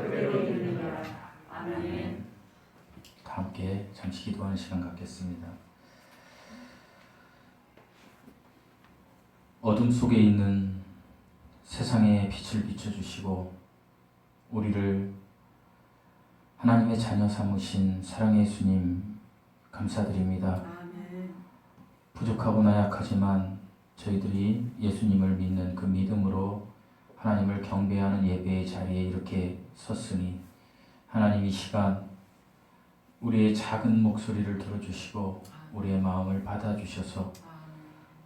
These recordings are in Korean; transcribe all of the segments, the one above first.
그대로이느니라. 아멘. 다 함께 잠시 기도하는 시간 갖겠습니다. 어둠 속에 있는 세상에 빛을 비춰주시고 우리를 하나님의 자녀 삼으신 사랑의 예수님 감사드립니다. 아멘. 부족하고 나약하지만 저희들이 예수님을 믿는 그 믿음으로 하나님을 경배하는 예배의 자리에 이렇게 섰으니 하나님 이 시간 우리의 작은 목소리를 들어주시고 우리의 마음을 받아주셔서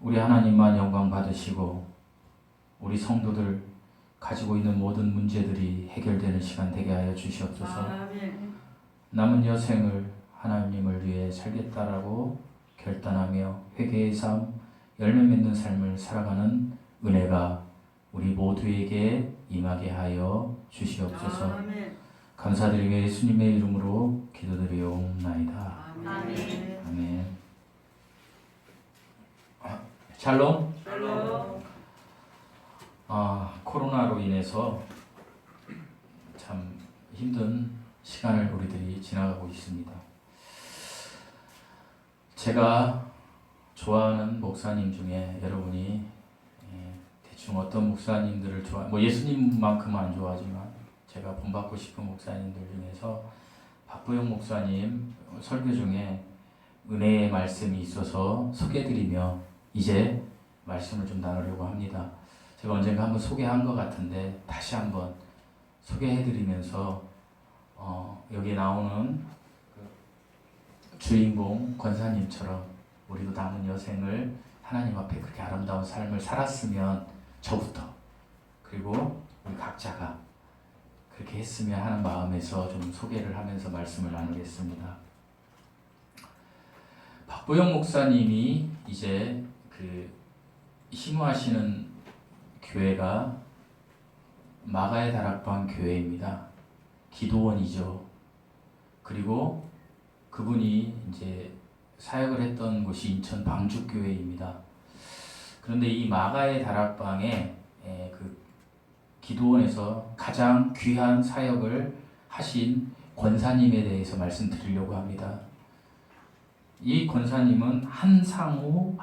우리 하나님만 영광 받으시고 우리 성도들 가지고 있는 모든 문제들이 해결되는 시간 되게 하여 주시옵소서. 아멘. 남은 여생을 하나님을 위해 살겠다라고 결단하며 회개의 삶, 열매 맺는 삶을 살아가는 은혜가 우리 모두에게 임하게 하여 주시옵소서. 아멘. 감사드리며 예수님의 이름으로 기도드리옵나이다. 아멘. 아멘. 샬롬. 샬롬. 코로나로 인해서 참 힘든 시간을 우리들이 지나가고 있습니다. 제가 좋아하는 목사님 중에 여러분이 대충 어떤 목사님들을 예수님만큼은 안 좋아하지만 제가 본받고 싶은 목사님들 중에서 박부영 목사님 설교 중에 은혜의 말씀이 있어서 소개해드리며 이제 말씀을 좀 나누려고 합니다. 제가 언젠가 한번 소개한 것 같은데 다시 한번 소개해드리면서 여기에 나오는 그 주인공 권사님처럼 우리도 남은 여생을 하나님 앞에 그렇게 아름다운 삶을 살았으면 저부터 그리고 우리 각자가 그렇게 했으면 하는 마음에서 좀 소개를 하면서 말씀을 나누겠습니다. 박보영 목사님이 이제 그 심호하시는 교회가 마가의 다락방 교회입니다. 기도원이죠. 그리고 그분이 이제 사역을 했던 곳이 인천 방주교회입니다. 그런데 이 마가의 다락방에 그 기도원에서 가장 귀한 사역을 하신 권사님에 대해서 말씀드리려고 합니다. 이 권사님은 한상호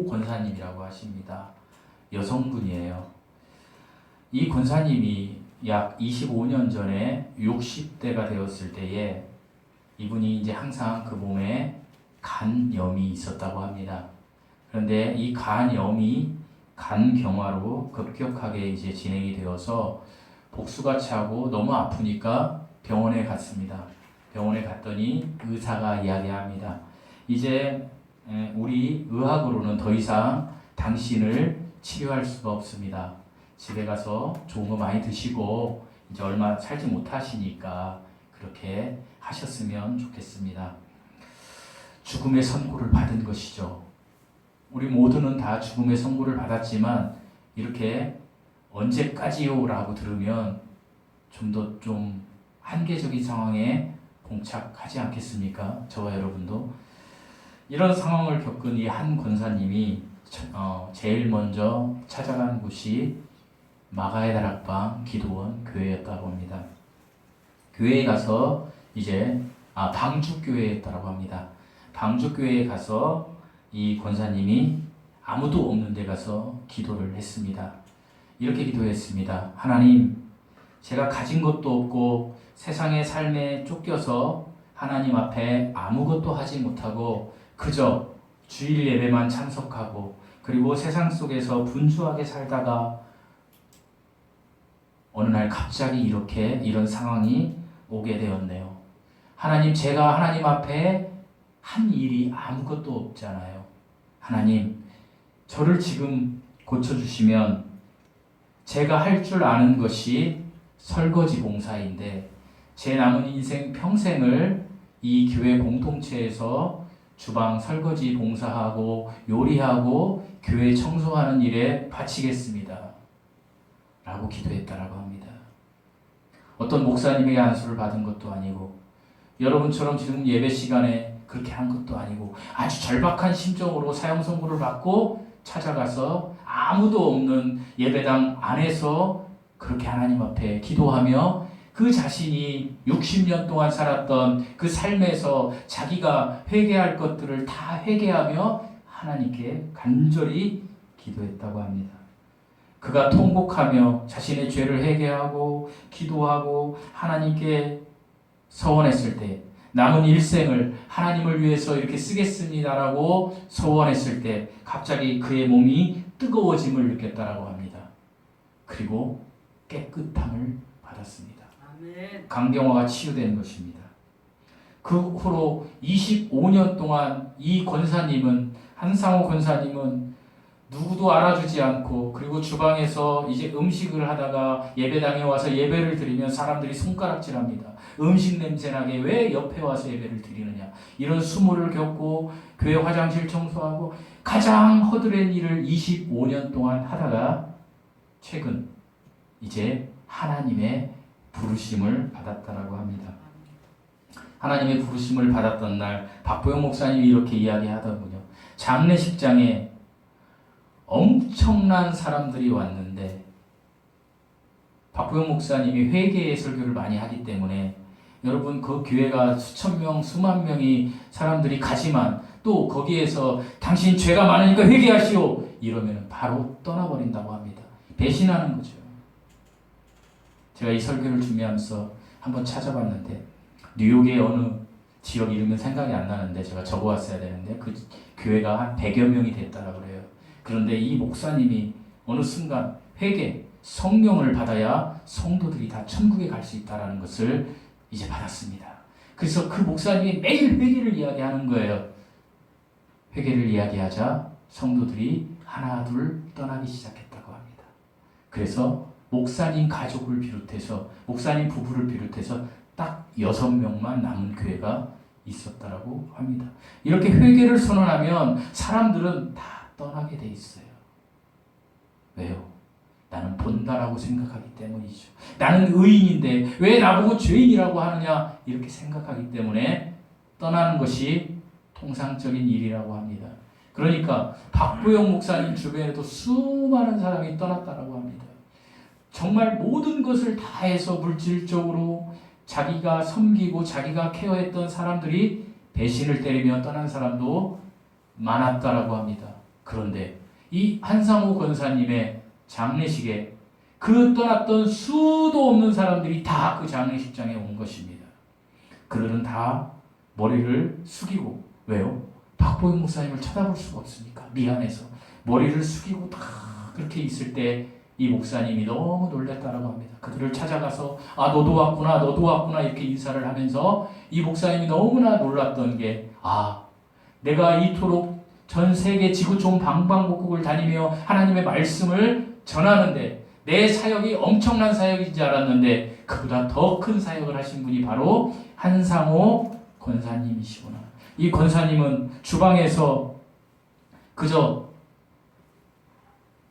권사님이라고 하십니다. 여성분이에요. 이 권사님이 약 25년 전에 60대가 되었을 때에 이분이 이제 항상 그 몸에 간염이 있었다고 합니다. 그런데 이 간염이 간경화로 급격하게 이제 진행이 되어서 복수가 차고 너무 아프니까 병원에 갔습니다. 병원에 갔더니 의사가 이야기합니다. 이제 우리 의학으로는 더 이상 당신을 치료할 수가 없습니다. 집에 가서 좋은 거 많이 드시고 이제 얼마 살지 못하시니까 그렇게 하셨으면 좋겠습니다. 죽음의 선고를 받은 것이죠. 우리 모두는 다 죽음의 선고를 받았지만 이렇게 언제까지요? 라고 들으면 좀 더 좀 한계적인 상황에 봉착하지 않겠습니까? 저와 여러분도. 이런 상황을 겪은 이 한 권사님이 제일 먼저 찾아간 곳이 마가의 다락방 기도원 교회였다고 합니다. 교회에 가서 이제 방주교회였다고 합니다. 방주교회에 가서 이 권사님이 아무도 없는 데 가서 기도를 했습니다. 이렇게 기도했습니다. 하나님, 제가 가진 것도 없고 세상의 삶에 쫓겨서 하나님 앞에 아무것도 하지 못하고 그저 주일 예배만 참석하고 그리고 세상 속에서 분주하게 살다가 어느 날 갑자기 이런 상황이 오게 되었네요. 하나님, 제가 하나님 앞에 한 일이 아무것도 없잖아요. 하나님, 저를 지금 고쳐주시면 제가 할 줄 아는 것이 설거지 봉사인데 제 남은 인생 평생을 이 교회 공동체에서 주방 설거지 봉사하고 요리하고 교회 청소하는 일에 바치겠습니다. 라고 기도했다라고 합니다. 어떤 목사님에게 안수를 받은 것도 아니고 여러분처럼 지금 예배 시간에 그렇게 한 것도 아니고 아주 절박한 심정으로 사형 선고를 받고 찾아가서 아무도 없는 예배당 안에서 그렇게 하나님 앞에 기도하며 그 자신이 60년 동안 살았던 그 삶에서 자기가 회개할 것들을 다 회개하며 하나님께 간절히 기도했다고 합니다. 그가 통곡하며 자신의 죄를 회개하고 기도하고 하나님께 서원했을 때, 남은 일생을 하나님을 위해서 이렇게 쓰겠습니다라고 소원했을 때 갑자기 그의 몸이 뜨거워짐을 느꼈다라고 합니다. 그리고 깨끗함을 받았습니다. 아멘. 강경화가 치유된 것입니다. 그 후로 25년 동안 이 권사님은, 한상호 권사님은 누구도 알아주지 않고, 그리고 주방에서 이제 음식을 하다가 예배당에 와서 예배를 드리면 사람들이 손가락질합니다. 음식 냄새나게 왜 옆에 와서 예배를 드리느냐, 이런 수모를 겪고 교회 화장실 청소하고 가장 허드렛 일을 25년 동안 하다가 최근 이제 하나님의 부르심을 받았다라고 합니다. 하나님의 부르심을 받았던 날 박보영 목사님이 이렇게 이야기하더군요. 장례식장에 엄청난 사람들이 왔는데, 박보영 목사님이 회개의 설교를 많이 하기 때문에 여러분 그 교회가 수천 명, 수만 명이 사람들이 가지만 또 거기에서 당신 죄가 많으니까 회개하시오 이러면 바로 떠나버린다고 합니다. 배신하는 거죠. 제가 이 설교를 준비하면서 한번 찾아봤는데 뉴욕의 어느 지역 이름은 생각이 안 나는데 제가 적어왔어야 되는데 그 교회가 한 100여 명이 됐다고 그래요. 그런데 이 목사님이 어느 순간 회개, 성령을 받아야 성도들이 다 천국에 갈 수 있다는 것을 이제 받았습니다. 그래서 그 목사님이 매일 회개를 이야기하는 거예요. 회개를 이야기하자 성도들이 하나 둘 떠나기 시작했다고 합니다. 그래서 목사님 가족을 비롯해서, 목사님 부부를 비롯해서 딱 6명만 남은 교회가 있었다라고 합니다. 이렇게 회개를 선언하면 사람들은 다 떠나게 돼 있어요. 왜요? 나는 본다라고 생각하기 때문이죠. 나는 의인인데 왜 나보고 죄인이라고 하느냐, 이렇게 생각하기 때문에 떠나는 것이 통상적인 일이라고 합니다. 그러니까 박보영 목사님 주변에도 수많은 사람이 떠났다라고 합니다. 정말 모든 것을 다해서 물질적으로 자기가 섬기고 자기가 케어했던 사람들이 배신을 때리며 떠난 사람도 많았다라고 합니다. 그런데 이 한상호 권사님의 장례식에 그 떠났던 수도 없는 사람들이 다 그 장례식장에 온 것입니다. 그들은 다 머리를 숙이고, 왜요? 박보영 목사님을 쳐다볼 수가 없으니까 미안해서 머리를 숙이고 다 그렇게 있을 때 이 목사님이 너무 놀랐다라고 합니다. 그들을 찾아가서 아 너도 왔구나 너도 왔구나 이렇게 인사를 하면서 이 목사님이 너무나 놀랐던 게, 아 내가 이토록 전 세계 지구촌 방방곡곡을 다니며 하나님의 말씀을 전하는데 내 사역이 엄청난 사역인 줄 알았는데 그보다 더 큰 사역을 하신 분이 바로 한상호 권사님이시구나. 이 권사님은 주방에서 그저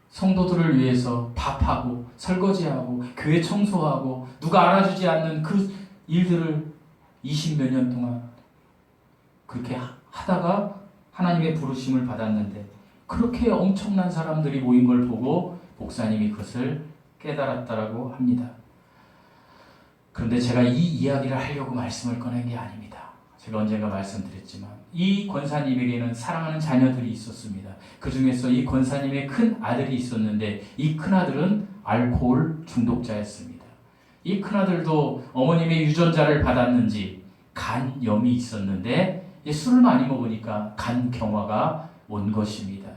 성도들을 위해서 밥하고 설거지하고 교회 청소하고 누가 알아주지 않는 그 일들을 20몇 년 동안 그렇게 하다가 하나님의 부르심을 받았는데, 그렇게 엄청난 사람들이 모인 걸 보고 목사님이 그것을 깨달았다라고 합니다. 그런데 제가 이 이야기를 하려고 말씀을 꺼낸 게 아닙니다. 제가 언젠가 말씀드렸지만 이 권사님에게는 사랑하는 자녀들이 있었습니다. 그 중에서 이 권사님의 큰 아들이 있었는데 이 큰 아들은 알코올 중독자였습니다. 이 큰 아들도 어머님의 유전자를 받았는지 간염이 있었는데 술을 많이 먹으니까 간경화가 온 것입니다.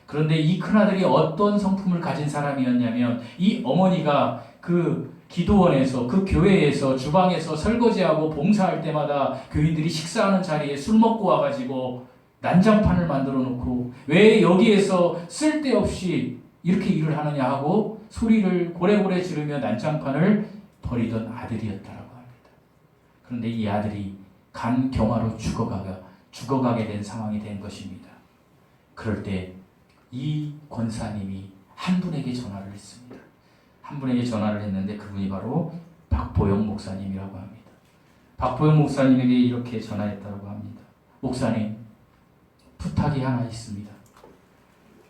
그런데 이 큰아들이 어떤 성품을 가진 사람이었냐면, 이 어머니가 그 기도원에서 그 교회에서 주방에서 설거지하고 봉사할 때마다 교인들이 식사하는 자리에 술 먹고 와가지고 난장판을 만들어 놓고 왜 여기에서 쓸데없이 이렇게 일을 하느냐 하고 소리를 고래고래 지르며 난장판을 버리던 아들이었다라고 합니다. 그런데 이 아들이 간경화로 죽어가게 된 상황이 된 것입니다. 그럴 때 이 권사님이 한 분에게 전화를 했습니다. 한 분에게 전화를 했는데 그분이 바로 박보영 목사님이라고 합니다. 박보영 목사님에게 이렇게 전화했다고 합니다. 목사님, 부탁이 하나 있습니다.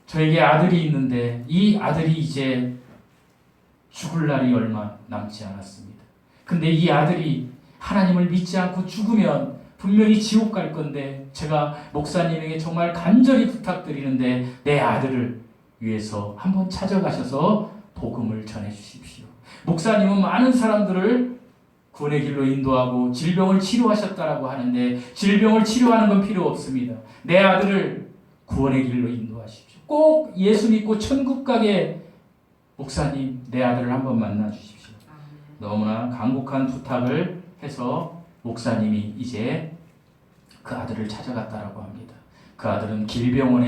저에게 아들이 있는데 이 아들이 이제 죽을 날이 얼마 남지 않았습니다. 근데 이 아들이 하나님을 믿지 않고 죽으면 분명히 지옥 갈 건데 제가 목사님에게 정말 간절히 부탁드리는데 내 아들을 위해서 한번 찾아가셔서 복음을 전해 주십시오. 목사님은 많은 사람들을 구원의 길로 인도하고 질병을 치료하셨다라고 하는데 질병을 치료하는 건 필요 없습니다. 내 아들을 구원의 길로 인도하십시오. 꼭 예수 믿고 천국 가게 목사님 내 아들을 한번 만나 주십시오. 너무나 간곡한 부탁을 해서 목사님이 이제 그 아들을 찾아갔다라고 합니다. 그 아들은 길병원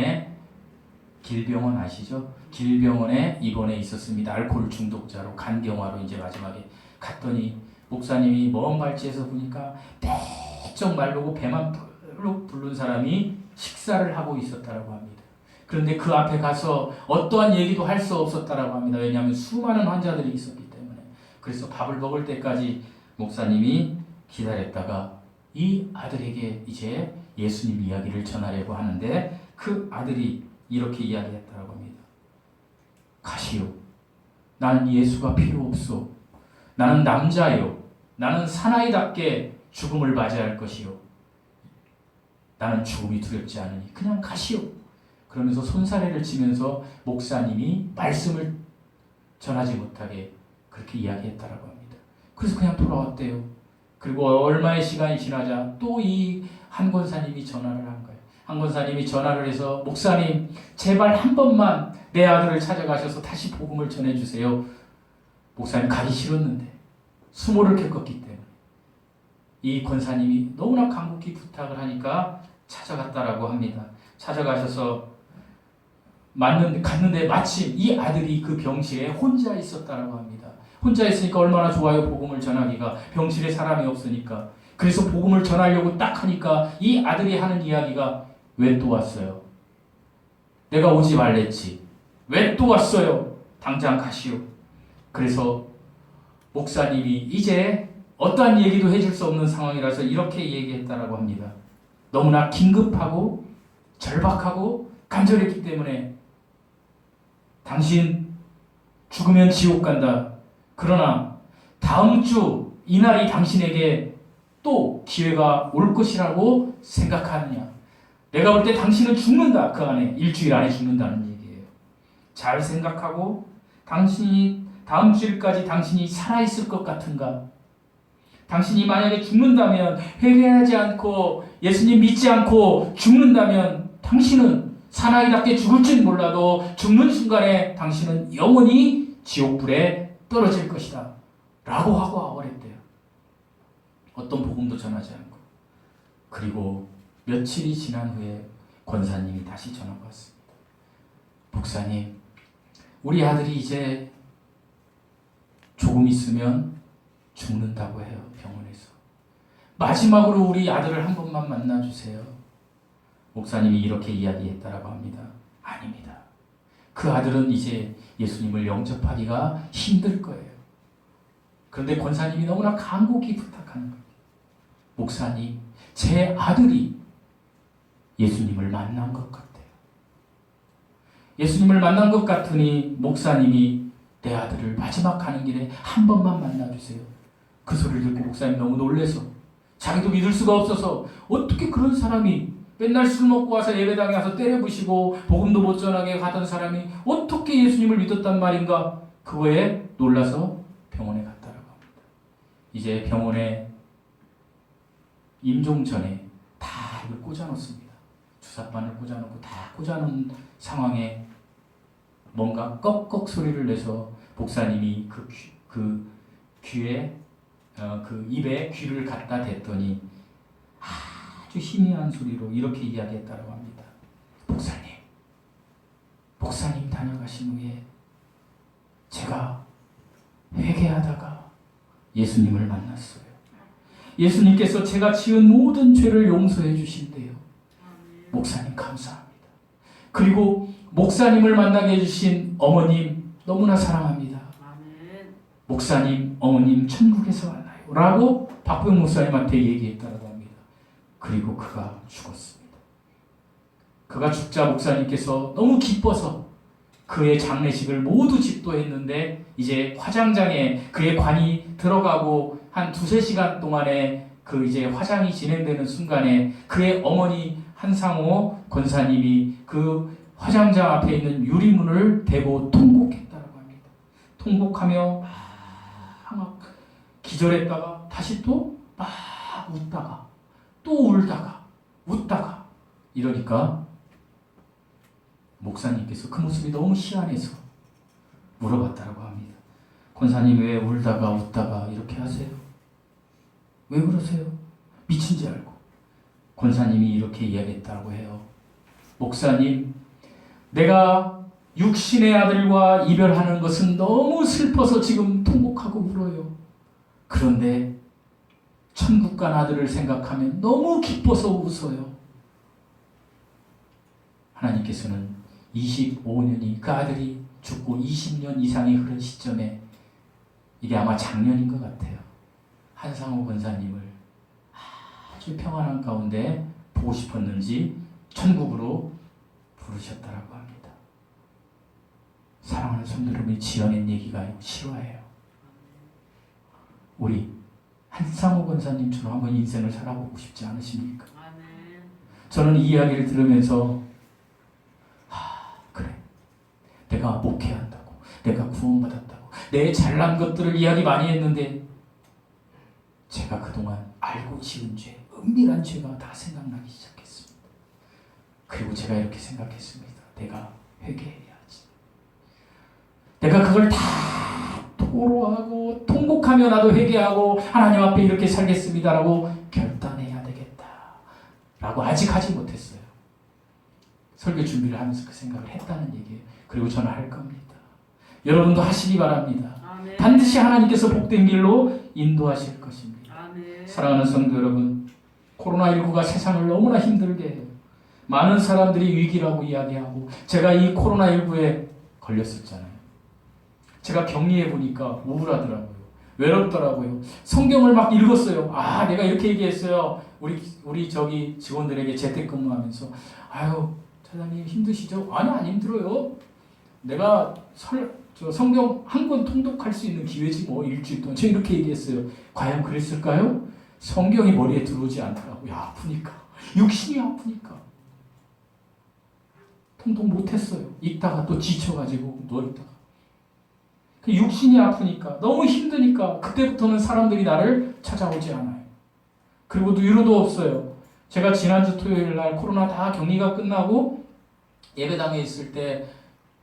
아시죠? 길병원에 입원해 있었습니다. 알코올 중독자로 간경화로 이제 마지막에 갔더니 목사님이 먼 발치에서 보니까 빼쩍 마르고 배만 불룩 부른 사람이 식사를 하고 있었다라고 합니다. 그런데 그 앞에 가서 어떠한 얘기도 할 수 없었다라고 합니다. 왜냐하면 수많은 환자들이 있었기 때문에. 그래서 밥을 먹을 때까지 목사님이 기다렸다가 이 아들에게 이제 예수님 이야기를 전하려고 하는데 그 아들이 이렇게 이야기했다고 합니다. 가시오. 나는 예수가 필요 없소. 나는 남자요. 나는 사나이답게 죽음을 맞이할 것이요. 나는 죽음이 두렵지 않으니 그냥 가시오. 그러면서 손사래를 치면서 목사님이 말씀을 전하지 못하게 그렇게 이야기했다라고 합니다. 그래서 그냥 돌아왔대요. 그리고 얼마의 시간이 지나자 또 이 한 권사님이 전화를 한 거예요. 한 권사님이 전화를 해서 목사님 제발 한 번만 내 아들을 찾아가셔서 다시 복음을 전해주세요. 목사님 가기 싫었는데 수모를 겪었기 때문에 이 권사님이 너무나 간곡히 부탁을 하니까 찾아갔다라고 합니다. 찾아가셔서 갔는데 마침 이 아들이 그 병실에 혼자 있었다라고 합니다. 혼자 있으니까 얼마나 좋아요. 복음을 전하기가. 병실에 사람이 없으니까. 그래서 복음을 전하려고 딱 하니까 이 아들이 하는 이야기가 왜 또 왔어요? 내가 오지 말랬지. 왜 또 왔어요? 당장 가시오. 그래서 목사님이 이제 어떠한 얘기도 해줄 수 없는 상황이라서 이렇게 얘기했다라고 합니다. 너무나 긴급하고 절박하고 간절했기 때문에 당신 죽으면 지옥 간다. 그러나 다음 주 이날이 당신에게 또 기회가 올 것이라고 생각하느냐. 내가 볼 때 당신은 죽는다. 그 안에 일주일 안에 죽는다는 얘기예요. 잘 생각하고 당신이 다음 주일까지 당신이 살아있을 것 같은가? 당신이 만약에 죽는다면 회개하지 않고 예수님 믿지 않고 죽는다면 당신은 사나이답게 죽을지는 몰라도 죽는 순간에 당신은 영원히 지옥불에 떨어질 것이다. 라고 하고 와버렸대요. 어떤 복음도 전하지 않고. 그리고 며칠이 지난 후에 권사님이 다시 전화가 왔습니다. 목사님, 우리 아들이 이제 조금 있으면 죽는다고 해요. 병원에서. 마지막으로 우리 아들을 한 번만 만나주세요. 목사님이 이렇게 이야기했다라고 합니다. 아닙니다. 그 아들은 이제 예수님을 영접하기가 힘들 거예요. 그런데 권사님이 너무나 간곡히 부탁하는 거예요. 목사님, 제 아들이 예수님을 만난 것 같아요. 예수님을 만난 것 같으니 목사님이 내 아들을 마지막 가는 길에 한 번만 만나주세요. 그 소리를 듣고 목사님 너무 놀래서 자기도 믿을 수가 없어서 어떻게 그런 사람이 맨날 술 먹고 와서 예배당에 와서 때려부시고 복음도 못 전하게 가던 사람이 어떻게 예수님을 믿었단 말인가. 그거에 놀라서 병원에 갔다라고 합니다. 이제 병원에 임종 전에 다 이걸 꽂아놓습니다. 주사바늘 꽂아놓고 다 꽂아놓은 상황에 뭔가 꺽꺽 소리를 내서 목사님이 그 귀에 그 입에 귀를 갖다 댔더니 아주 희미한 소리로 이렇게 이야기했다고 합니다. 목사님 다녀가신 후에 제가 회개하다가 예수님을 만났어요. 예수님께서 제가 지은 모든 죄를 용서해 주신대요. 목사님 감사합니다. 그리고 목사님을 만나게 해주신 어머님 너무나 사랑합니다. 목사님, 어머님 천국에서 만나요. 라고 박병 목사님한테 얘기했다고 합니다. 그리고 그가 죽었습니다. 그가 죽자 목사님께서 너무 기뻐서 그의 장례식을 모두 집도했는데 이제 화장장에 그의 관이 들어가고 한 두세 시간 동안에 그 이제 화장이 진행되는 순간에 그의 어머니 한상호 권사님이 그 화장장 앞에 있는 유리문을 대고 통곡했다라고 합니다. 통곡하며 막 기절했다가 다시 또 막 웃다가 또 울다가 웃다가 이러니까 목사님께서 그 모습이 너무 희한해서 물어봤다라고 합니다. 권사님 왜 울다가 웃다가 이렇게 하세요? 왜 그러세요? 미친지 알고. 권사님이 이렇게 이야기했다고 해요. 목사님, 내가 육신의 아들과 이별하는 것은 너무 슬퍼서 지금 통곡하고 울어요. 그런데 천국 간 아들을 생각하면 너무 기뻐서 웃어요. 하나님께서는 25년이 그 아들이 죽고 20년 이상이 흐른 시점에 이게 아마 작년인 것 같아요. 한상호 권사님을 아주 평안한 가운데 보고 싶었는지 천국으로 부르셨다라고 합니다. 사랑하는 성도 여러분이 지어낸 얘기가 아니고 실화예요. 우리 한상호 권사님처럼 한번 인생을 살아보고 싶지 않으십니까? 아멘. 저는 이 이야기를 들으면서 그래, 내가 목회해야 한다고, 내가 구원받았다고, 내 잘난 것들을 이야기 많이 했는데 제가 그동안 알고 지은 죄, 은밀한 죄가 다 생각나기 시작했습니다. 그리고 제가 이렇게 생각했습니다. 내가 회개해야지. 내가 그걸 다 토로하고 통곡하며 나도 회개하고 하나님 앞에 이렇게 살겠습니다라고 결단해야 되겠다 라고 아직 하지 못했어요. 설교 준비를 하면서 그 생각을 했다는 얘기예요. 그리고 저는 할 겁니다. 여러분도 하시기 바랍니다. 아멘. 반드시 하나님께서 복된 길로 인도하실 것입니다. 아멘. 사랑하는 성도 여러분, 코로나19가 세상을 너무나 힘들게 해요. 많은 사람들이 위기라고 이야기하고 제가 이 코로나19에 걸렸었잖아요. 제가 격리해 보니까 우울하더라고요. 외롭더라고요. 성경을 막 읽었어요. 내가 이렇게 얘기했어요. 우리 저기 직원들에게 재택근무하면서 아유 사장님 힘드시죠? 아니 안 힘들어요. 내가 성경 한 권 통독할 수 있는 기회지 뭐 일주일 동안. 제가 이렇게 얘기했어요. 과연 그랬을까요? 성경이 머리에 들어오지 않더라고요. 아프니까. 육신이 아프니까. 통독 못했어요. 읽다가 또 지쳐가지고 누워있다가. 육신이 아프니까 너무 힘드니까 그때부터는 사람들이 나를 찾아오지 않아요. 그리고 위로도 없어요. 제가 지난주 토요일 날 코로나 다 격리가 끝나고 예배당에 있을 때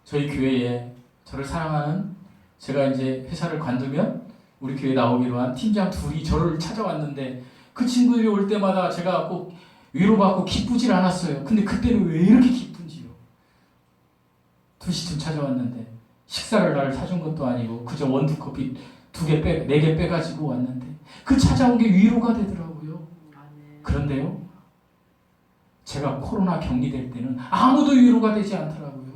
저희 교회에 저를 사랑하는 제가 이제 회사를 관두면 우리 교회 나오기로 한 팀장 둘이 저를 찾아왔는데 그 친구들이 올 때마다 제가 꼭 위로받고 기쁘질 않았어요. 근데 그때는 왜 이렇게 기쁜지요. 2시쯤 찾아왔는데 식사를 날 사준 것도 아니고 그저 원두커피 4개 빼가지고 왔는데 그 찾아온 게 위로가 되더라고요. 그런데요, 제가 코로나 격리될 때는 아무도 위로가 되지 않더라고요.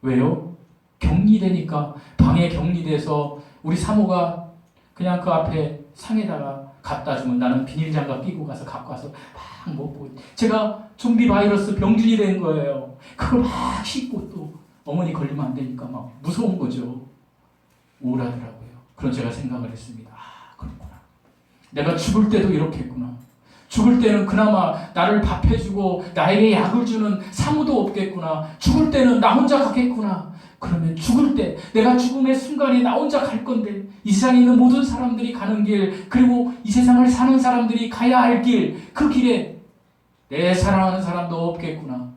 왜요? 격리되니까 방에 격리돼서 우리 사모가 그냥 그 앞에 상에다가 갖다 주면 나는 비닐장갑 끼고 가서 갖고 와서 막 먹고 제가 좀비 바이러스 병균이 된 거예요. 그걸 막 씻고 또 어머니 걸리면 안 되니까 막 무서운 거죠. 우울하더라고요. 그런 제가 생각을 했습니다. 그렇구나. 내가 죽을 때도 이렇게 했구나. 죽을 때는 그나마 나를 밥 해주고 나에게 약을 주는 사무도 없겠구나. 죽을 때는 나 혼자 가겠구나. 그러면 죽을 때 내가 죽음의 순간에 나 혼자 갈 건데 이 세상에 있는 모든 사람들이 가는 길 그리고 이 세상을 사는 사람들이 가야 할 길 그 길에 내 사랑하는 사람도 없겠구나.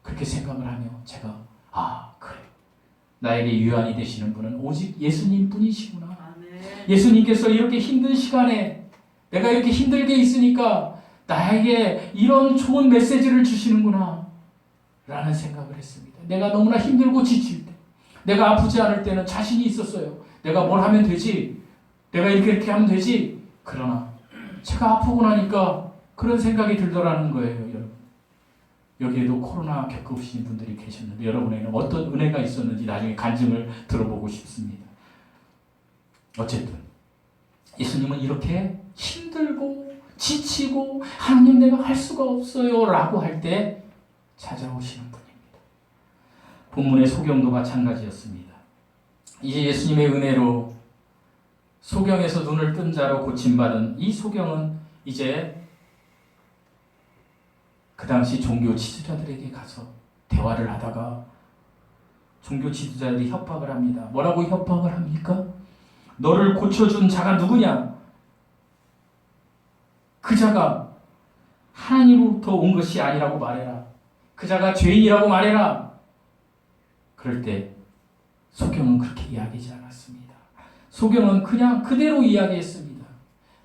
그렇게 생각을 하며 제가 그래. 나에게 유안이 되시는 분은 오직 예수님 뿐이시구나. 아멘. 예수님께서 이렇게 힘든 시간에 내가 이렇게 힘들게 있으니까 나에게 이런 좋은 메시지를 주시는구나 라는 생각을 했습니다. 내가 너무나 힘들고 지칠 때 내가 아프지 않을 때는 자신이 있었어요. 내가 뭘 하면 되지? 내가 이렇게 하면 되지? 그러나 제가 아프고 나니까 그런 생각이 들더라는 거예요. 여러분, 여기에도 코로나 겪으신 분들이 계셨는데 여러분에게는 어떤 은혜가 있었는지 나중에 간증을 들어보고 싶습니다. 어쨌든 예수님은 이렇게 힘들고 지치고 하나님 내가 할 수가 없어요 라고 할 때 찾아오시는 분입니다. 본문의 소경도 마찬가지였습니다. 이제 예수님의 은혜로 소경에서 눈을 뜬 자로 고침받은 이 소경은 이제 그 당시 종교 지도자들에게 가서 대화를 하다가 종교 지도자들이 협박을 합니다. 뭐라고 협박을 합니까? 너를 고쳐준 자가 누구냐? 그 자가 하나님으로부터 온 것이 아니라고 말해라. 그 자가 죄인이라고 말해라. 그럴 때 소경은 그렇게 이야기하지 않았습니다. 소경은 그냥 그대로 이야기했습니다.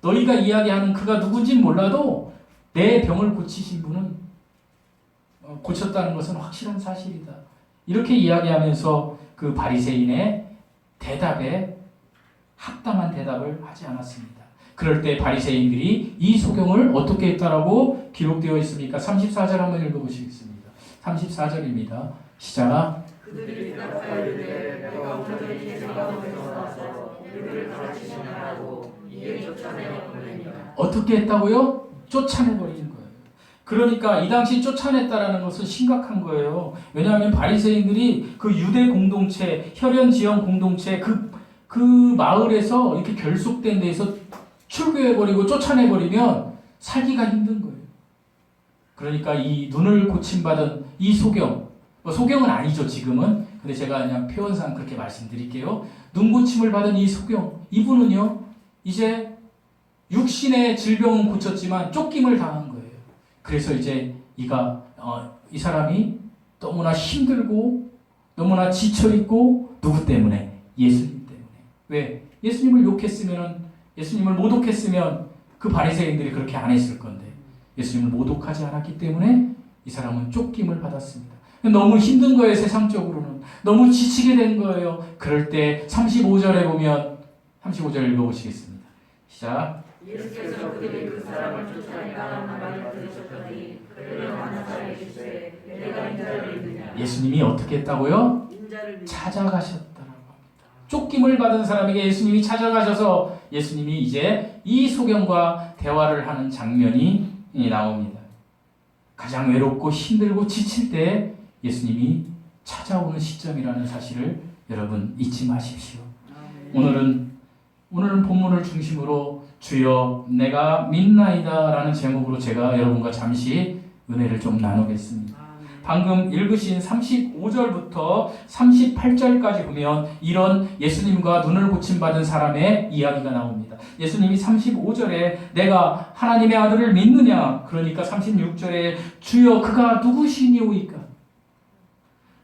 너희가 이야기하는 그가 누군지는 몰라도 내 병을 고치신 분은 고쳤다는 것은 확실한 사실이다. 이렇게 이야기하면서 그 바리새인의 대답에 합당한 대답을 하지 않았습니다. 그럴 때 바리새인들이 이 소경을 어떻게 했다라고 기록되어 있습니까? 34절 한번 읽어보시겠습니다. 34절입니다. 시작. 그들이 대답하여 내가 오늘 이 가운데서 나서 우리를 가르치시느라고 이에 쫓아내어 보내니라. 어떻게 했다고요? 쫓아내버리는 거예요. 그러니까 이 당시 쫓아냈다라는 것은 심각한 거예요. 왜냐하면 바리새인들이 그 유대 공동체, 혈연 지형 공동체 그 마을에서 이렇게 결속된 데에서 출교해버리고 쫓아내버리면 살기가 힘든 거예요. 그러니까 이 눈을 고침받은 이 소경, 소경은 아니죠 지금은. 근데 제가 그냥 표현상 그렇게 말씀드릴게요. 눈 고침을 받은 이 소경, 이분은요 이제 육신의 질병은 고쳤지만 쫓김을 당한 거예요. 그래서 이제 이 사람이 너무나 힘들고 너무나 지쳐있고 누구 때문에? 예수님 때문에. 왜? 예수님을 욕했으면, 예수님을 모독했으면 그 바리새인들이 그렇게 안 했을 건데 예수님을 모독하지 않았기 때문에 이 사람은 쫓김을 받았습니다. 너무 힘든 거예요. 세상적으로는 너무 지치게 된 거예요. 그럴 때 35절에 보면 35절 읽어보시겠습니다. 시작. 예수께서 그들이 그 사람을 쫓아내라는 말을 들으셨더니 그들을 만나서 이르시되 내가 인자를 믿느냐. 예수님이 어떻게 했다고요? 찾아가셨다라고 합니다. 쫓김을 받은 사람에게 예수님이 찾아가셔서 예수님이 이제 이 소경과 대화를 하는 장면이 나옵니다. 가장 외롭고 힘들고 지칠 때 예수님이 찾아오는 시점이라는 사실을 여러분 잊지 마십시오. 오늘은 본문을 중심으로 주여 내가 믿나이다 라는 제목으로 제가 여러분과 잠시 은혜를 좀 나누겠습니다. 방금 읽으신 35절부터 38절까지 보면 이런 예수님과 눈을 고침받은 사람의 이야기가 나옵니다. 예수님이 35절에 내가 하나님의 아들을 믿느냐, 그러니까 36절에 주여 그가 누구시니오이까,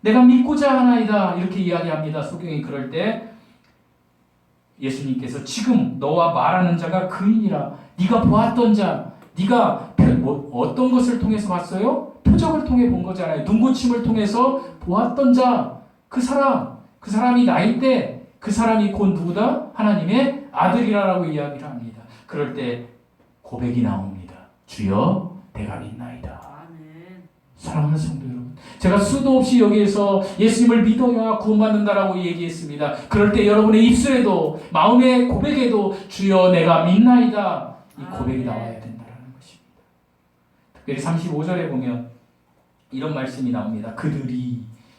내가 믿고자 하나이다, 이렇게 이야기합니다. 소경이 그럴 때 예수님께서 지금 너와 말하는 자가 그이니라. 네가 보았던 자, 네가 어떤 것을 통해서 봤어요? 표적을 통해 본 거잖아요. 눈고침을 통해서 보았던 자, 그 사람이 나인데 그 사람이 곧 누구다? 하나님의 아들이라고 이야기를 합니다. 그럴 때 고백이 나옵니다. 주여 내가 믿나이다. 사랑하는 성도 여러분, 제가 수도 없이 여기에서 예수님을 믿어야 구원받는다라고 얘기했습니다. 그럴 때 여러분의 입술에도 마음의 고백에도 주여 내가 믿나이다, 이 고백이 나와야 된다는 것입니다. 특별히 35절에 보면 이런 말씀이 나옵니다.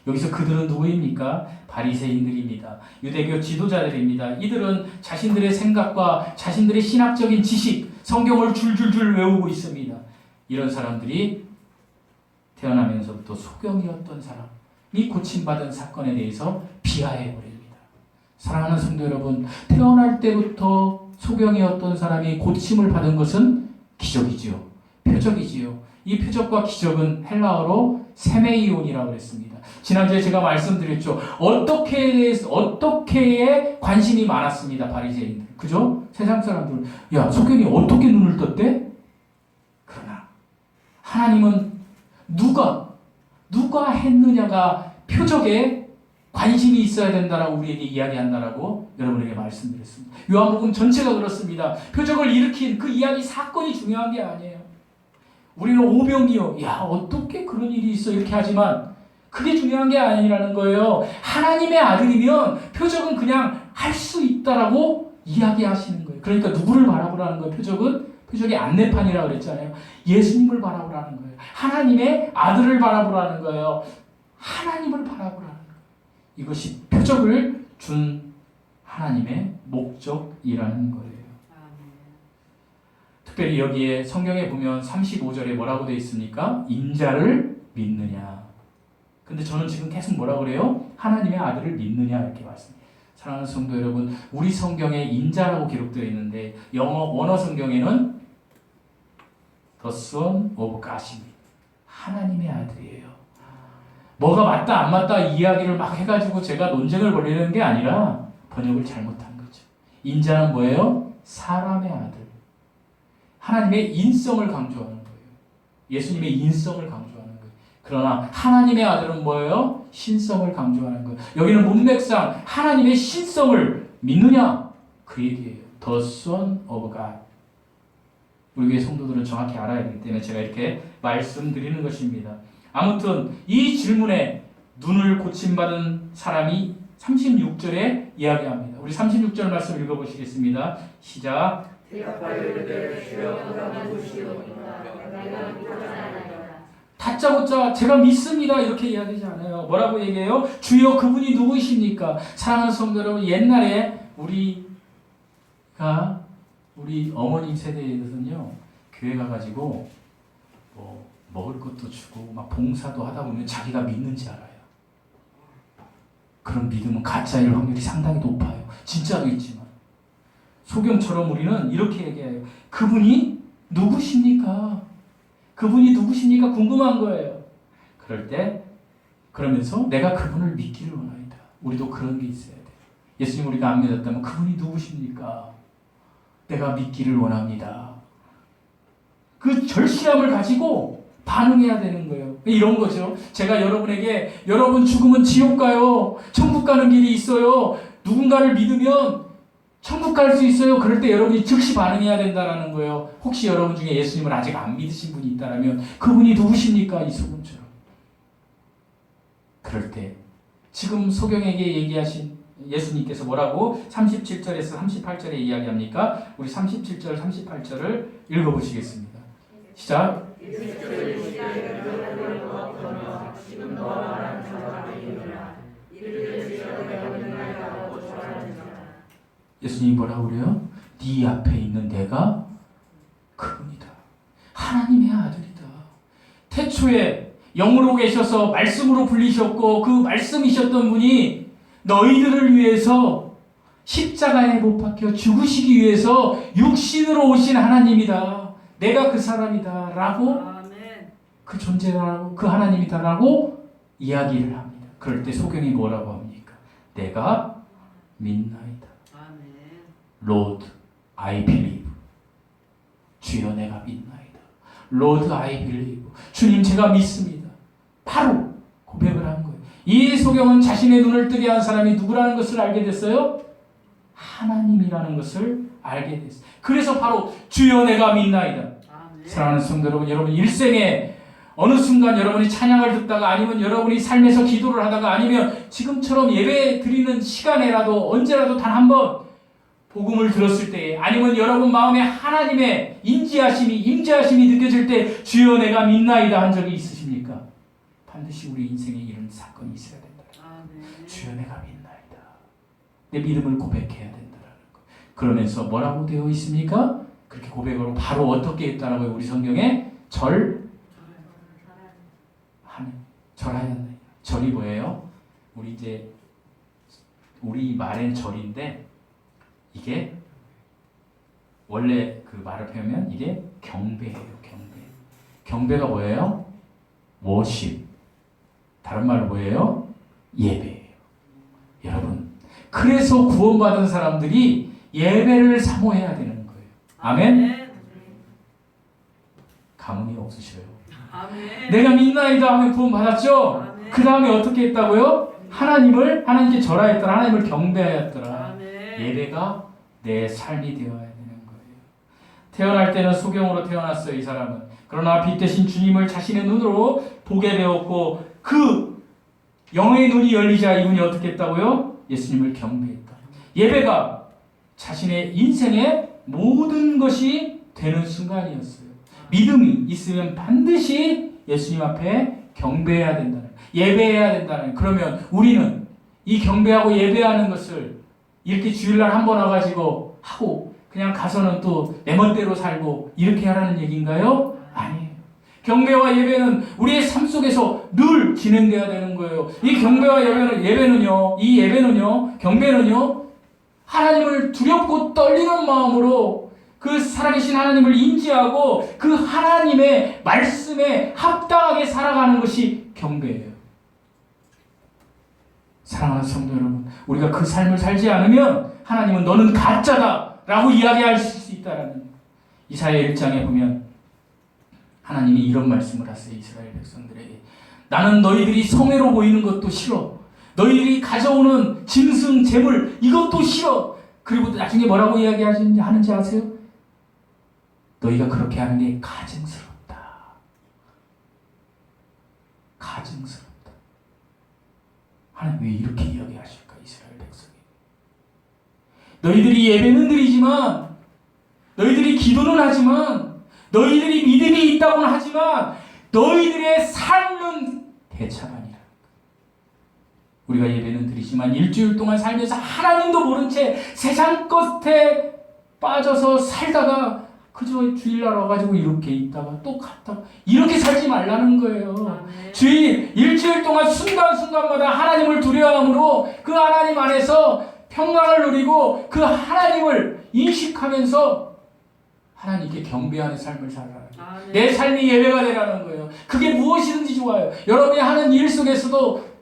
여기서 그들은 누구입니까? 바리새인들입니다. 유대교 지도자들입니다. 이들은 자신들의 생각과 자신들의 신학적인 지식, 성경을 줄줄줄 외우고 있습니다. 이런 사람들이 태어나면서부터 소경이었던 사람이 고침받은 사건에 대해서 비하해버립니다. 사랑하는 성도 여러분, 태어날 때부터 소경이었던 사람이 고침을 받은 것은 기적이지요. 표적이지요. 이 표적과 기적은 헬라어로 세메이온이라고 그랬습니다. 지난주에 제가 말씀드렸죠. 어떻게에 관심이 많았습니다. 바리새인들. 그죠? 세상 사람들. 야, 소경이 어떻게 눈을 떴대? 그러나 하나님은 누가 했느냐가 표적에 관심이 있어야 된다라고 우리에게 이야기한다라고 여러분에게 말씀드렸습니다. 요한복음 전체가 그렇습니다. 표적을 일으킨 그 이야기 사건이 중요한 게 아니에요. 우리는 오병이요, 야 어떻게 그런 일이 있어 이렇게 하지만 그게 중요한 게 아니라는 거예요. 하나님의 아들이면 표적은 그냥 할 수 있다라고 이야기하시는 거예요. 그러니까 누구를 바라보라는 거예요? 표적이 안내판이라고 그랬잖아요. 예수님을 바라보라는 거예요. 하나님의 아들을 바라보라는 거예요. 하나님을 바라보라는 거예요. 이것이 표적을 준 하나님의 목적이라는 거예요. 특별히 여기에 성경에 보면 35절에 뭐라고 되어 있습니까? 인자를 믿느냐. 근데 저는 지금 계속 뭐라고 그래요? 하나님의 아들을 믿느냐 이렇게 말씀해요. 사랑하는 성도 여러분, 우리 성경에 인자라고 기록되어 있는데 영어 원어 성경에는 The Son of God입니다. 하나님의 아들이에요. 뭐가 맞다 안 맞다 이야기를 막 해가지고 제가 논쟁을 벌이는 게 아니라 번역을 잘못한 거죠. 인자는 뭐예요? 사람의 아들. 하나님의 인성을 강조하는 거예요. 예수님의 인성을 강조하는 거예요. 그러나 하나님의 아들은 뭐예요? 신성을 강조하는 거예요. 여기는 문맥상 하나님의 신성을 믿느냐? 그 얘기예요. The Son of God. 우리 교회 성도들은 정확히 알아야 되기 때문에 제가 이렇게 말씀드리는 것입니다. 아무튼 이 질문에 눈을 고침받은 사람이 36절에 이야기합니다. 우리 36절 말씀 읽어보시겠습니다. 시작. 대답하여 이르되 주여 그가 누구시오니까 내가 믿었나이다. 다짜고짜 제가 믿습니다 이렇게 이야기하지 않아요. 뭐라고 얘기해요? 주여 그분이 누구십니까? 사랑하는 성도 여러분, 옛날에 우리 어머님 세대에서는요, 교회 가가지고 뭐 먹을 것도 주고 막 봉사도 하다 보면 자기가 믿는지 알아요. 그런 믿음은 가짜일 확률이 상당히 높아요. 진짜도 있지만. 소경처럼 우리는 이렇게 얘기해요. 그분이 누구십니까? 그분이 누구십니까? 궁금한 거예요. 그럴 때 그러면서 내가 그분을 믿기를 원하이다. 우리도 그런 게 있어야 돼요. 예수님 우리가 안 믿었다면 그분이 누구십니까? 내가 믿기를 원합니다. 그 절실함을 가지고 반응해야 되는 거예요. 이런 거죠. 제가 여러분에게 여러분 죽으면 지옥 가요. 천국 가는 길이 있어요. 누군가를 믿으면 천국 갈 수 있어요. 그럴 때 여러분이 즉시 반응해야 된다는 거예요. 혹시 여러분 중에 예수님을 아직 안 믿으신 분이 있다면 그분이 누구십니까? 이 소금처럼. 그럴 때 지금 소경에게 얘기하신 예수님께서 뭐라고 37절에서 38절에 이야기합니까? 우리 37절, 38절을 읽어보시겠습니다. 시작. 지금 너와 말하는 자가 아니니라. 이를 주여 내가 믿나이다고 말하느니라. 예수님이 뭐라고 그래요? 네 앞에 있는 내가 그분이다. 하나님의 아들이다. 태초에 영으로 계셔서 말씀으로 불리셨고 그 말씀이셨던 분이 너희들을 위해서 십자가에 못 박혀 죽으시기 위해서 육신으로 오신 하나님이다. 내가 그 사람이다. 라고 그 존재라고 그 하나님이다. 라고 이야기를 합니다. 그럴 때 소경이 뭐라고 합니까? 내가 믿나이다. Lord, I believe. 주여 내가 믿나이다. Lord, I believe. 주님 제가 믿습니다. 바로 고백을 한 거예요. 이 소경은 자신의 눈을 뜨게 한 사람이 누구라는 것을 알게 됐어요? 하나님이라는 것을 알게 됐어요. 그래서 바로 주여 내가 믿나이다. 아멘. 사랑하는 성도 여러분, 여러분 일생에 어느 순간 여러분이 찬양을 듣다가 아니면 여러분이 삶에서 기도를 하다가 아니면 지금처럼 예배 드리는 시간에라도 언제라도 단 한 번 복음을 들었을 때 아니면 여러분 마음에 하나님의 임재하심이 느껴질 때 주여 내가 믿나이다 한 적이 있으십니까? 반드시 우리 인생에 이런 사건이 있어야 된다. 주여 내가 믿나이다. 내 믿음을 고백해야 된다라는 거. 그러면서 뭐라고 되어 있습니까? 그렇게 고백으로 바로 어떻게 했다라고요? 우리 성경에 절하였나이다. 절이 뭐예요? 우리 말엔 절인데 이게 원래 그 말을 펴면 이게 경배예요. 경배가 뭐예요? 워십. 다른 말로 뭐예요? 예배예요. 여러분, 그래서 구원받은 사람들이 예배를 사모해야 되는 거예요. 아멘? 가문이 없으셔요. 아멘. 내가 믿나이다 하면 구원받았죠? 그 다음에 어떻게 했다고요? 하나님께 절하였더라. 하나님을 경배하였더라. 예배가 내 삶이 되어야 되는 거예요. 태어날 때는 소경으로 태어났어요. 이 사람은. 그러나 빛 대신 주님을 자신의 눈으로 보게 되었고 그 영의 눈이 열리자 이분이 어떻게 했다고요? 예수님을 경배했다. 예배가 자신의 인생의 모든 것이 되는 순간이었어요. 믿음이 있으면 반드시 예수님 앞에 경배해야 된다는, 예배해야 된다는. 그러면 우리는 이 경배하고 예배하는 것을 이렇게 주일날 한 번 와가지고 하고 그냥 가서는 또 내 멋대로 살고 이렇게 하라는 얘기인가요? 아니에요. 경배와 예배는 우리의 삶 속에서 늘 진행돼야 되는 거예요. 이 경배와 예배는요, 경배는요, 하나님을 두렵고 떨리는 마음으로 그 살아계신 하나님을 인지하고 그 하나님의 말씀에 합당하게 살아가는 것이 경배예요. 사랑하는 성도 여러분, 우리가 그 삶을 살지 않으면 하나님은 너는 가짜다 라고 이야기할 수 있다라는, 이사야 1장에 보면 하나님이 이런 말씀을 하세요. 이스라엘 백성들에게, 나는 너희들이 성회로 모이는 것도 싫어. 너희들이 가져오는 짐승 제물 이것도 싫어. 그리고 나중에 뭐라고 이야기하는지 아세요? 너희가 그렇게 하는 게 가증스럽다. 가증스럽다. 하나님 왜 이렇게 이야기하실까? 이스라엘 백성이, 너희들이 예배는 드리지만, 너희들이 기도는 하지만, 너희들이 믿음이 있다고는 하지만 너희들의 삶은 대차반이라. 우리가 예배는 드리지만 일주일 동안 살면서 하나님도 모른 채 세상 것에 빠져서 살다가 그저 주일날 와가지고 이렇게 있다가 또 갔다가 이렇게 살지 말라는 거예요. 일주일 동안 순간순간마다 하나님을 두려워함으로 그 하나님 안에서 평강을 누리고 그 하나님을 인식하면서 하나님께 경배하는 삶을 살아라. 내 삶이 예배가 되라는 거예요. 그게 무엇이든지 좋아요. 여러분이 하는 일 속에서도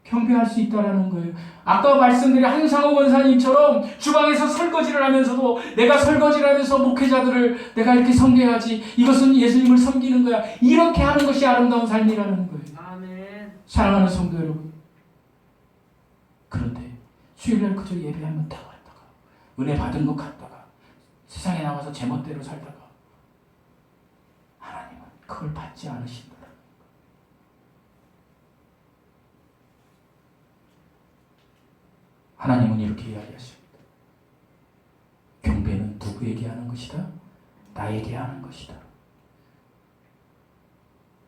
경배할 수 있다라는 거예요. 아까 말씀드린 한상호 권사님처럼 주방에서 설거지를 하면서도 내가 설거지를 하면서 목회자들을 내가 이렇게 섬겨야지, 이것은 예수님을 섬기는 거야, 이렇게 하는 것이 아름다운 삶이라는 거예요. 아멘. 사랑하는 성도 여러분, 그런데 주일날 그저 예배하면 다 갔다가 은혜 받은 것 같다가 세상에 나가서 제멋대로 살다가 하나님은 그걸 받지 않으신다. 하나님은 이렇게 이야기하십니다. 경배는 누구에게 하는 것이다? 나에게 하는 것이다.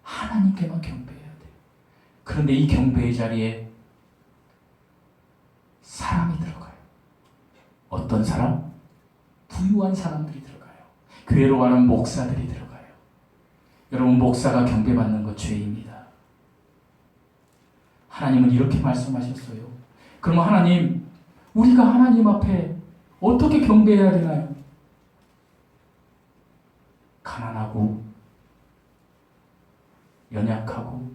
하나님께만 경배해야 돼요. 그런데 이 경배의 자리에 사람이 들어가요. 어떤 사람? 부유한 사람들이 들어가요. 교회로 가는 목사들이 들어가요. 여러분, 목사가 경배받는 것 죄입니다. 하나님은 이렇게 말씀하셨어요. 그러면 하나님, 우리가 하나님 앞에 어떻게 경배해야 되나요? 가난하고 연약하고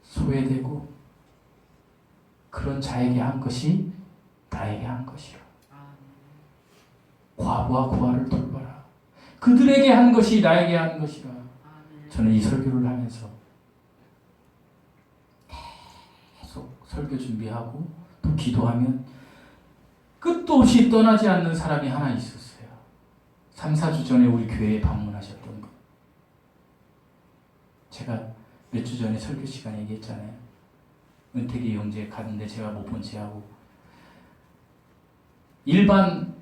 소외되고 그런 자에게 한 것이 나에게 한 것이라. 과부와 고아를 돌봐라. 그들에게 한 것이 나에게 한 것이라. 저는 이 설교를 하면서 계속 설교 준비하고 또 기도하면 끝도 없이 떠나지 않는 사람이 하나 있었어요. 3, 4주 전에 우리 교회에 방문하셨던 분. 제가 몇 주 전에 설교 시간에 얘기했잖아요. 은택이 영재 갔는데 제가 못 본 채하고, 일반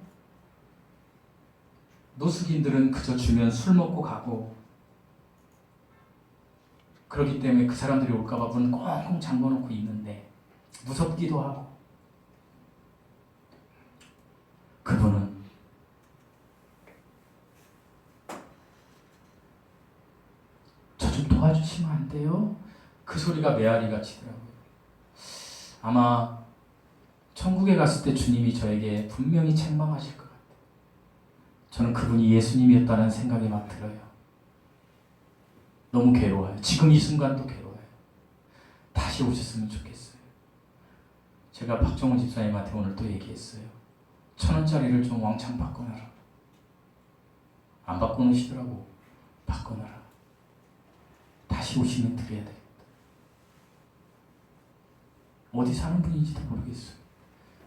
노숙인들은 그저 주면 술 먹고 가고, 그렇기 때문에 그 사람들이 올까봐 문 꽁꽁 잠궈놓고 있는데 무섭기도 하고, 그분은 저 좀 도와주시면 안 돼요? 그 소리가 메아리가 치더라고요. 아마 천국에 갔을 때 주님이 저에게 분명히 책망하실 것 같아요. 저는 그분이 예수님이었다는 생각이 막 들어요. 너무 괴로워요. 지금 이 순간도 괴로워요. 다시 오셨으면 좋겠어요. 제가 박정훈 집사님한테 오늘 또 얘기했어요. 1,000원짜리를 좀 왕창 바꿔놔라. 안 바꿔놓으시더라고. 바꿔놔라. 다시 오시면 드려야 되겠다. 어디 사는 분인지도 모르겠어요.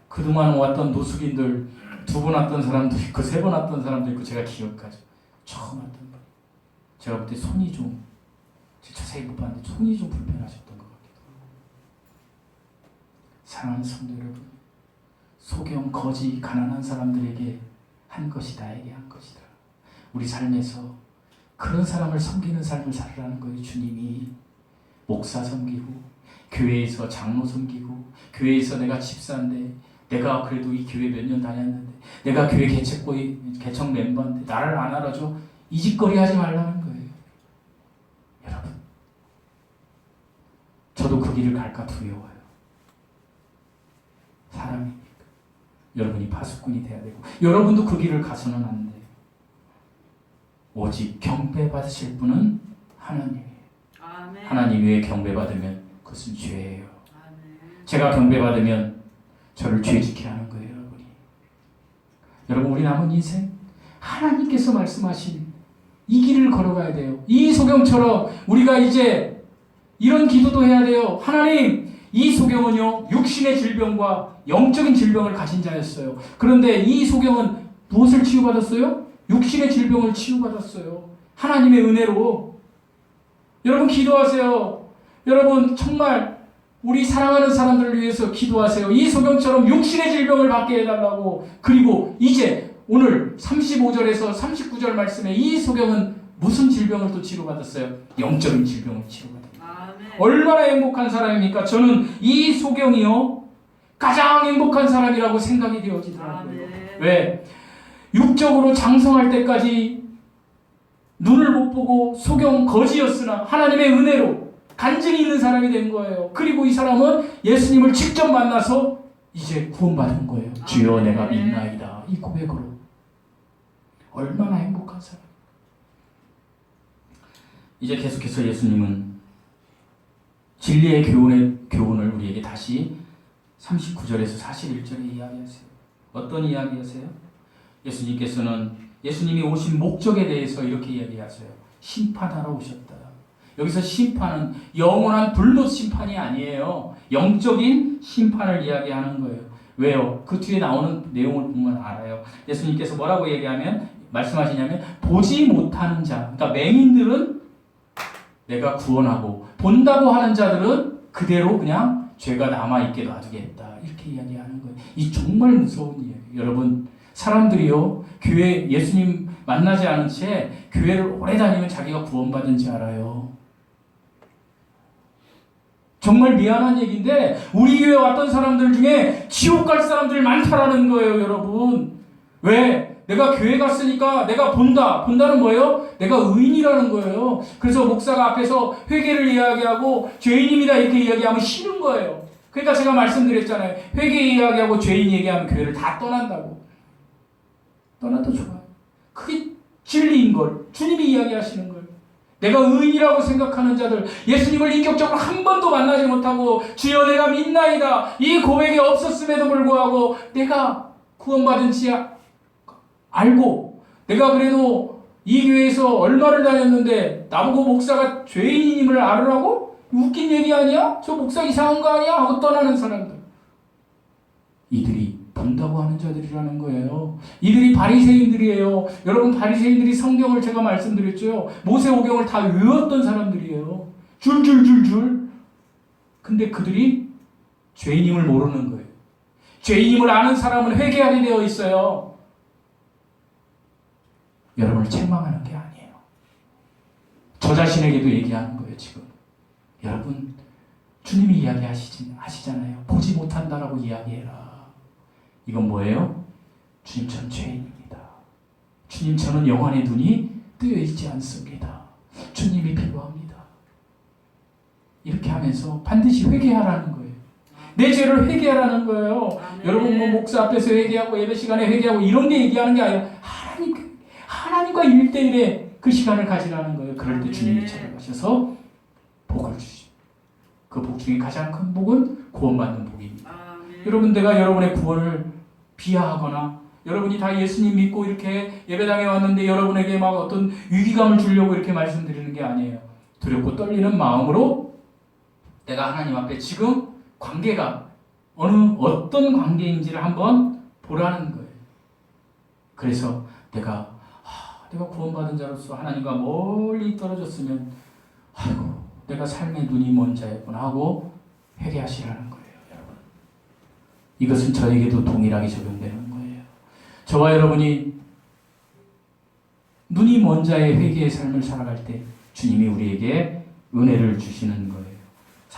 그동안 왔던 노숙인들 2번 왔던 사람도 있고 3번 왔던 사람도 있고 제가 기억하죠. 처음 왔던 분. 제가 볼 때 손이 좀, 자세히 못 봤는데 손이 좀 불편하셨던 것 같기도 하고. 사랑하는 성도 여러분, 소경, 거지, 가난한 사람들에게 한 것이 나에게 한 것이다. 우리 삶에서 그런 사람을 섬기는 삶을 살으라는 거예요. 주님이 목사 섬기고 교회에서 장로 섬기고 교회에서 내가 집사인데 내가 그래도 이 교회 몇 년 다녔는데 내가 교회 개척 멤버인데 나를 안 알아줘. 이 짓거리 하지 말라는 거예요. 여러분, 저도 그 길을 갈까 두려워요. 사람이니까. 여러분이 파수꾼이 돼야 되고 여러분도 그 길을 가서는 안 돼요. 오직 경배받으실 분은 하나님이에요. 아멘. 하나님 외에 경배받으면 그것은 죄예요. 아멘. 제가 경배받으면 저를 죄짓게 하는 거예요. 여러분, 우리 남은 인생 하나님께서 말씀하신 이 길을 걸어가야 돼요. 이 소경처럼 우리가 이제 이런 기도도 해야 돼요. 하나님, 이 소경은요 육신의 질병과 영적인 질병을 가진 자였어요. 그런데 이 소경은 무엇을 치유받았어요? 육신의 질병을 치유받았어요. 하나님의 은혜로. 여러분 기도하세요. 여러분 정말 우리 사랑하는 사람들을 위해서 기도하세요. 이 소경처럼 육신의 질병을 받게 해달라고. 그리고 이제 오늘 35절에서 39절 말씀에 이 소경은 무슨 질병을 또 치료받았어요? 영적인 질병을 치료받았어요. 아멘. 얼마나 행복한 사람입니까? 저는 이 소경이요 가장 행복한 사람이라고 생각이 되어지더라고요. 아멘. 왜? 육적으로 장성할 때까지 눈을 못 보고 소경 거지였으나 하나님의 은혜로 간증이 있는 사람이 된 거예요. 그리고 이 사람은 예수님을 직접 만나서 이제 구원받은 거예요. 주여 내가 믿나이다. 이 고백으로. 얼마나 행복한 사람. 이제 계속해서 예수님은 진리의 교훈을 우리에게 다시 39절에서 41절에 이야기하세요. 어떤 이야기하세요? 예수님께서는 예수님이 오신 목적에 대해서 이렇게 이야기하세요. 심판하러 오셨다. 여기서 심판은 영원한 불못 심판이 아니에요. 영적인 심판을 이야기하는 거예요. 왜요? 그 뒤에 나오는 내용을 보면 알아요. 예수님께서 뭐라고 말씀하시냐면 보지 못하는 자, 그러니까 맹인들은 내가 구원하고 본다고 하는 자들은 그대로 그냥 죄가 남아있게 놔두겠다. 이렇게 이야기하는 거예요. 이 정말 무서운 이야기예요. 여러분, 사람들이요 교회 예수님 만나지 않은 채 교회를 오래 다니면 자기가 구원받은지 알아요. 정말 미안한 얘기인데 우리 교회 왔던 사람들 중에 지옥 갈 사람들이 많다라는 거예요. 여러분, 왜? 내가 교회 갔으니까 내가 본다는 뭐예요? 내가 의인이라는 거예요. 그래서 목사가 앞에서 회개를 이야기하고 죄인입니다 이렇게 이야기하면 싫은 거예요. 그러니까 제가 말씀드렸잖아요. 회개 이야기하고 죄인 얘기하면 교회를 다 떠난다고. 떠나도 좋아요. 그게 진리인 걸 주님이 이야기하시는 걸. 내가 의인이라고 생각하는 자들, 예수님을 인격적으로 한 번도 만나지 못하고 주여 내가 믿나이다 이 고백이 없었음에도 불구하고 내가 구원받은지 알고 내가 그래도 이 교회에서 얼마를 다녔는데 나보고 목사가 죄인임을 알으라고? 웃긴 얘기 아니야? 저 목사 이상한 거 아니야? 하고 떠나는 사람들. 이들이 본다고 하는 자들이라는 거예요. 이들이 바리새인들이에요. 여러분, 바리새인들이 성경을 제가 말씀드렸죠. 모세오경을 다 외웠던 사람들이에요. 줄줄줄줄. 근데 그들이 죄인임을 모르는 거예요. 죄인임을 아는 사람은 회개하게 되어 있어요. 여러분을 책망하는 게 아니에요. 저 자신에게도 얘기하는 거예요. 지금 여러분, 주님이 이야기하시잖아요. 보지 못한다라고 이야기해라. 이건 뭐예요? 주님, 전 죄인입니다. 주님, 저는 영안의 눈이 뜨여 있지 않습니다. 주님이 필요합니다. 이렇게 하면서 반드시 회개하라는 거예요. 내 죄를 회개하라는 거예요. 여러분, 뭐 목사 앞에서 회개하고 예배 시간에 회개하고 이런 게 얘기하는 게 아니라 하나님과 1대1의 그 시간을 가지라는 거예요. 그럴 때 주님이 찾아가셔서 복을 주시고 그 복 중에 가장 큰 복은 구원받는 복입니다. 여러분, 내가 여러분의 구원을 비하하거나 여러분이 다 예수님 믿고 이렇게 예배당에 왔는데 여러분에게 막 어떤 위기감을 주려고 이렇게 말씀드리는 게 아니에요. 두렵고 떨리는 마음으로 내가 하나님 앞에 지금 관계가 어떤 관계인지를 한번 보라는 거예요. 그래서 내가 구원받은 자로서 하나님과 멀리 떨어졌으면 아이고 내가 삶의 눈이 먼 자였구나 하고 회개하시라는 거예요. 여러분, 이것은 저에게도 동일하게 적용되는 거예요. 저와 여러분이 눈이 먼 자의 회개의 삶을 살아갈 때 주님이 우리에게 은혜를 주시는 거예요.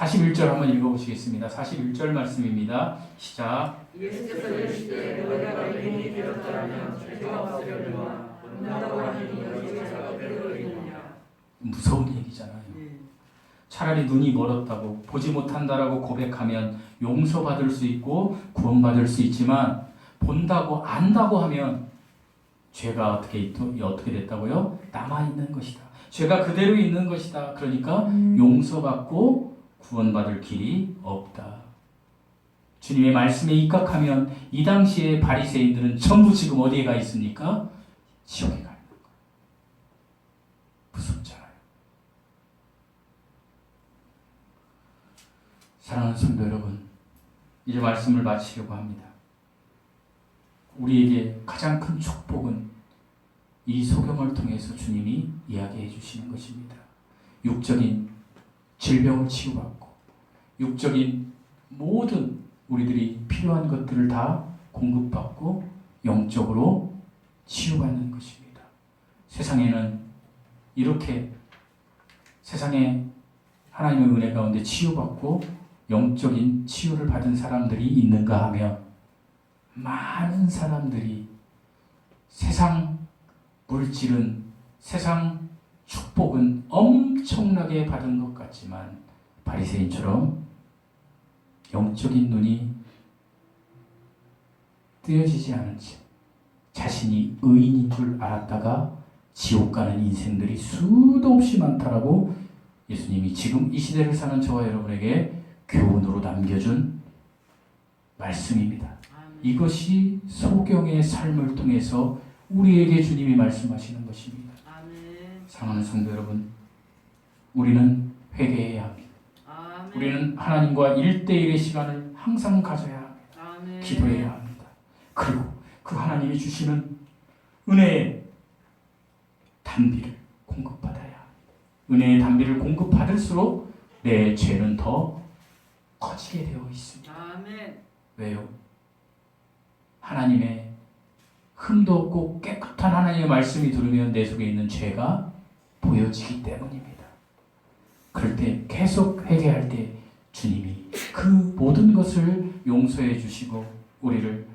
41절 한번 읽어보시겠습니다. 41절 말씀입니다. 시작. 예수께서 이르시되 너희가 이미 되었더라면 죄가 없으려니와 본다고 하니 너희 죄가 그대로 있느냐. 무서운 얘기잖아요. 차라리 눈이 멀었다고 보지 못한다라고 고백하면 용서받을 수 있고 구원받을 수 있지만 본다고 안다고 하면 죄가 어떻게 됐다고요? 남아있는 것이다. 죄가 그대로 있는 것이다. 그러니까 용서받고 구원받을 길이 없다. 주님의 말씀에 입각하면 이 당시에 바리새인들은 전부 지금 어디에 가 있습니까? 지옥에 가 있는 거예요. 무섭잖아요. 사랑하는 성도 여러분, 이제 말씀을 마치려고 합니다. 우리에게 가장 큰 축복은 이 소경을 통해서 주님이 이야기해 주시는 것입니다. 육적인 질병을 치유받고 육적인 모든 우리들이 필요한 것들을 다 공급받고 영적으로 치유받는 것입니다. 세상에는 이렇게 세상에 하나님의 은혜 가운데 치유받고 영적인 치유를 받은 사람들이 있는가 하면 많은 사람들이 세상 물질은 세상 축복은 엄청나게 받은 것 같지만 바리새인처럼 영적인 눈이 뜨여지지 않은 채 자신이 의인인 줄 알았다가 지옥 가는 인생들이 수도 없이 많다라고 예수님이 지금 이 시대를 사는 저와 여러분에게 교훈으로 남겨준 말씀입니다. 이것이 소경의 삶을 통해서 우리에게 주님이 말씀하시는 것입니다. 사랑하는 성도 여러분, 우리는 회개해야 합니다. 우리는 하나님과 1대1의 시간을 항상 가져야 합니다. 기도해야 합니다. 그리고 그 하나님이 주시는 은혜의 단비를 공급받아야 합니다. 은혜의 단비를 공급받을수록 내 죄는 더 커지게 되어 있습니다. 왜요? 하나님의 흠도 없고 깨끗한 하나님의 말씀이 들으면 내 속에 있는 죄가 보여지기 때문입니다. 그럴 때 계속 회개할 때 주님이 그 모든 것을 용서해 주시고 우리를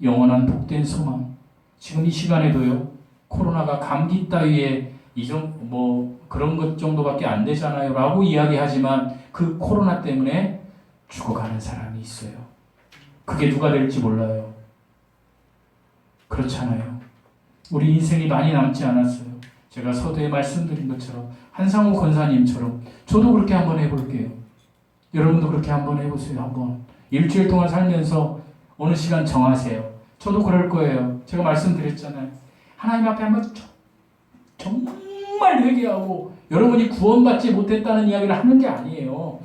영원한 복된 소망, 지금 이 시간에도요, 코로나가 감기 따위에 그런 것 정도밖에 안 되잖아요 라고 이야기하지만 그 코로나 때문에 죽어가는 사람이 있어요. 그게 누가 될지 몰라요. 그렇잖아요. 우리 인생이 많이 남지 않았어요. 제가 서두에 말씀드린 것처럼 한상호 권사님처럼 저도 그렇게 한번 해볼게요. 여러분도 그렇게 한번 해보세요. 한번 일주일 동안 살면서 어느 시간 정하세요. 저도 그럴 거예요. 제가 말씀드렸잖아요. 하나님 앞에 한번 정말 회개하고 여러분이 구원받지 못했다는 이야기를 하는 게 아니에요.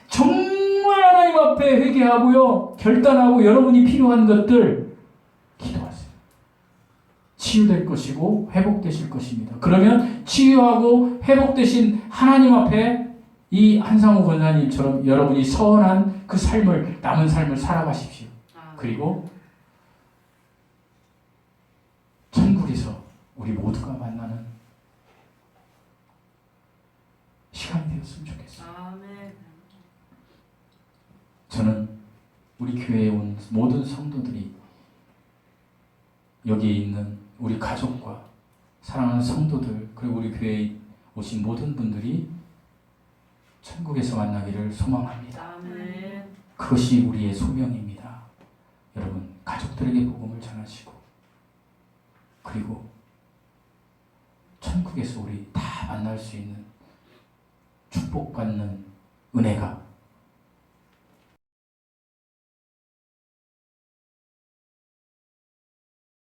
정말 하나님 앞에 회개하고요. 결단하고 여러분이 필요한 것들 기도하세요. 치유될 것이고 회복되실 것입니다. 그러면 치유하고 회복되신 하나님 앞에 이 한상우 권사님처럼 여러분이 선한 그 삶을, 남은 삶을 살아가십시오. 그리고 천국에서 우리 모두가 만나는 시간이 되었으면 좋겠어요. 저는 우리 교회에 온 모든 성도들이 여기에 있는 우리 가족과 사랑하는 성도들 그리고 우리 교회에 오신 모든 분들이 천국에서 만나기를 소망합니다. 그것이 우리의 소명입니다. 여러분, 가족들에게 복음을 전하시고 그리고 천국에서 우리 다 만날 수 있는 축복받는 은혜가